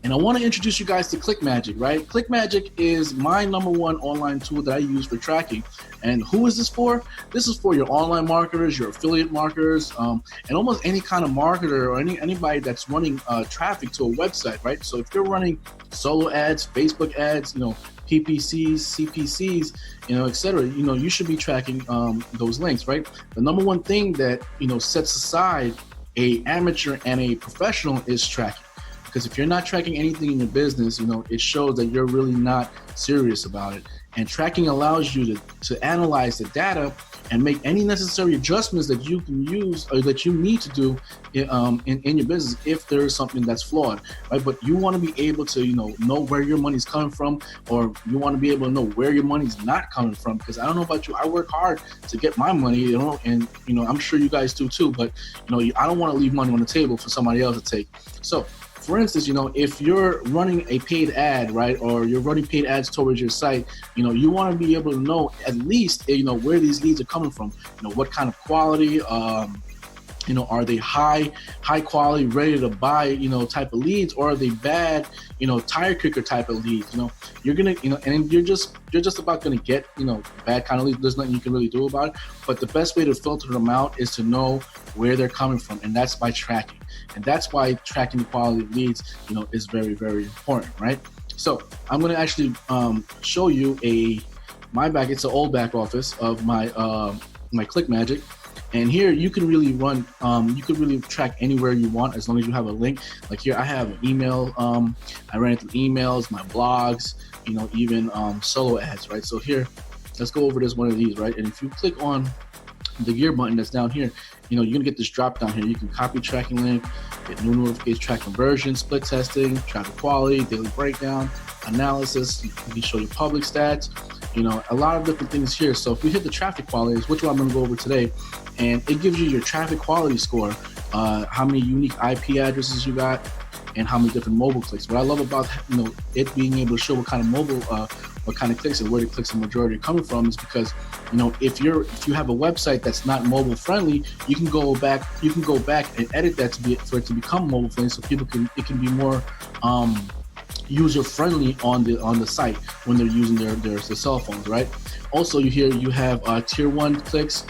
And I want to introduce you guys to ClickMagick, right? ClickMagick is my #1 online tool that I use for tracking. And who is this for? This is for your online marketers, your affiliate marketers, and almost any kind of marketer or anybody that's running traffic to a website, right? So if you're running solo ads, Facebook ads, PPCs, CPCs, etc. You should be tracking those links, right? The #1 thing that sets aside a amateur and a professional is tracking. Because if you're not tracking anything in your business, it shows that you're really not serious about it. And tracking allows you to analyze the data and make any necessary adjustments that you can use or that you need to do in your business if there is something that's flawed, right? But you want to be able to know where your money's coming from, or you want to be able to know where your money's not coming from. Because I don't know about you, I work hard to get my money, and I'm sure you guys do too. But I don't want to leave money on the table for somebody else to take. So, for instance, if you're running a paid ad, right, or you're running paid ads towards your site, you want to be able to know at least, where these leads are coming from, what kind of quality, are they high quality, ready to buy, type of leads, or are they bad, tire kicker type of leads? You're gonna, and you're just about gonna get, bad kind of leads. There's nothing you can really do about it. But the best way to filter them out is to know where they're coming from, and that's by tracking. And that's why tracking the quality of leads, is very, very important, right? So I'm gonna actually show you my back. It's an old back office of my ClickMagick. And here you can really run, you can really track anywhere you want as long as you have a link. Like here, I have an email. I ran it through emails, my blogs, even solo ads, right? So here, let's go over this one of these, right? And if you click on the gear button that's down here, you're gonna get this drop down here. You can copy tracking link, get new notifications, track conversion, split testing, traffic quality, daily breakdown, analysis. You can show your public stats. A lot of different things here. So if we hit the traffic quality, which one I'm going to go over today, and it gives you your traffic quality score, how many unique IP addresses you got, and how many different mobile clicks. What I love about it being able to show what kind of mobile, what kind of clicks and where the clicks the majority are coming from is because if you have a website that's not mobile friendly, you can go back and edit that for it to become mobile friendly, so it can be more user friendly on the site when they're using their cell phones, right? Also, you have tier 1 clicks,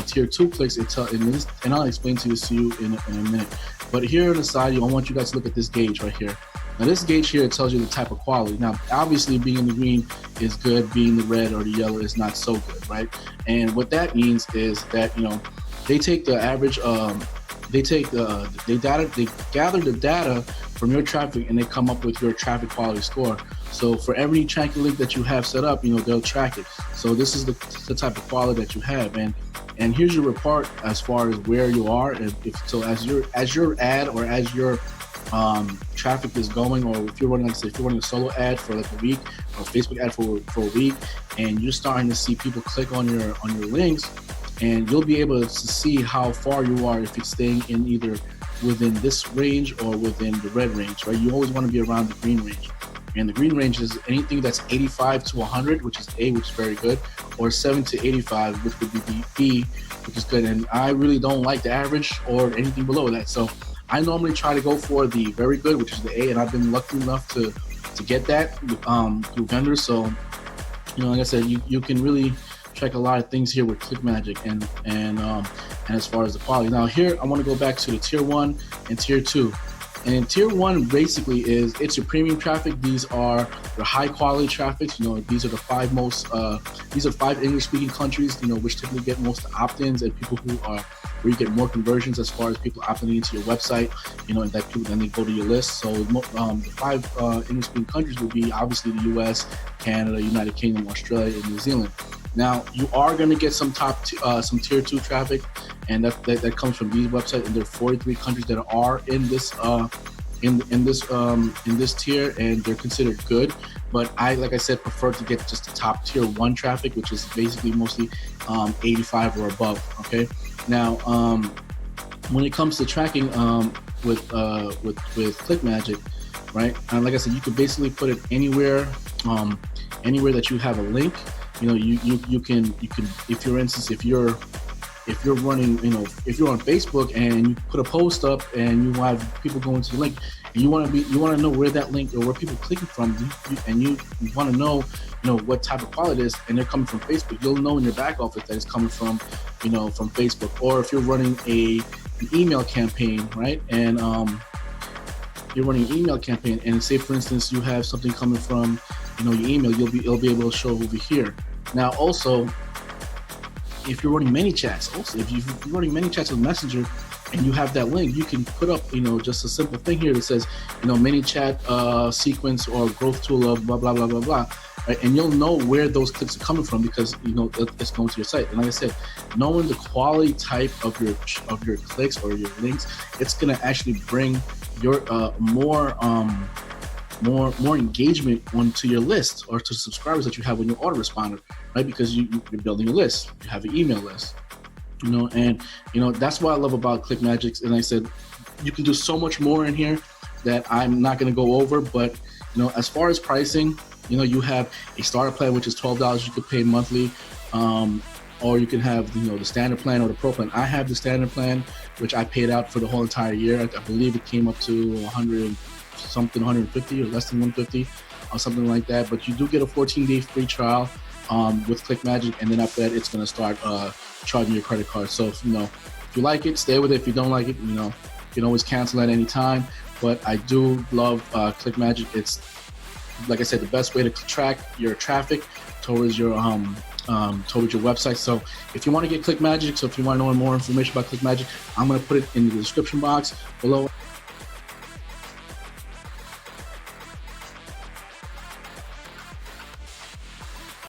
tier 2 clicks, and I'll explain to you in a minute. But here on the side, I want you guys to look at this gauge right here. Now this gauge here, it tells you the type of quality. Now, obviously being in the green is good, being the red or the yellow is not so good, right? And what that means is that, they take the average, they gather the data from your traffic and they come up with your traffic quality score. So for every tracking link that you have set up, they'll track it. So this is the type of quality that you have. And here's your report as far as where you are. As your ad or as your traffic is going, or if you're running, like say, if you're running a solo ad for like a week or Facebook ad for a week, and you're starting to see people click on your links, and you'll be able to see how far you are if you're staying in either within this range or within the red range, right? You always want to be around the green range. And the green range is anything that's 85 to 100, which is A, which is very good, or 7 to 85, which would be B, which is good. And I really don't like the average or anything below that. So I normally try to go for the very good, which is the A, and I've been lucky enough to get that through vendors. So, like I said, you can really track a lot of things here with ClickMagick and as far as the quality. Now here, I want to go back to the tier 1 and tier 2. And tier 1 basically it's your premium traffic. These are your high quality traffic. These are the 5 most, these are 5 English speaking countries, which typically get most opt-ins and people where you get more conversions as far as people opting into your website, and that people then they go to your list. So the 5 English speaking countries would be obviously the US, Canada, United Kingdom, Australia, and New Zealand. Now you are going to get some tier 2 traffic, and that comes from these websites. And there are 43 countries that are in this in this tier, and they're considered good. But like I said, prefer to get just the top tier 1 traffic, which is basically mostly 85 or above. Okay. Now, when it comes to tracking with ClickMagick, right? And like I said, you could basically put it anywhere that you have a link. You can, if for instance, if you're if you're running, if you're on Facebook and you put a post up and you have people going to the link, and you want to know where that link or where people are clicking from, and you want to know, what type of quality it is, and they're coming from Facebook, you'll know in your back office that it's coming from, from Facebook. Or if you're running an email campaign, right, and you're running an email campaign, and say for instance you have something coming from, your email, you'll be able to show over here. Now also, if you're running many chats, if you're running many chats with Messenger and you have that link, you can put up, just a simple thing here that says, many chat sequence or growth tool of blah blah blah blah blah, right? And you'll know where those clicks are coming from because it's going to your site. And like I said, knowing the quality type of your clicks or your links, it's going to actually bring your more engagement onto your list or to subscribers that you have on your autoresponder, right? Because you're building a list, you have an email list, and that's what I love about ClickMagick. And I said, you can do so much more in here that I'm not going to go over, but as far as pricing, you have a starter plan, which is $12 you could pay monthly, or you can have the standard plan or the pro plan. I have the standard plan, which I paid out for the whole entire year. I believe it came up to 150 or less than 150 or something like that. But you do get a 14-day free trial with ClickMagick, and then after that it's going to start charging your credit card. So if you like it, stay with it. If you don't like it, you can always cancel at any time. But I do love ClickMagick. It's, like I said, the best way to track your traffic towards your website. So if you want to get ClickMagick, so if you want to know more information about ClickMagick, I'm going to put it in the description box below.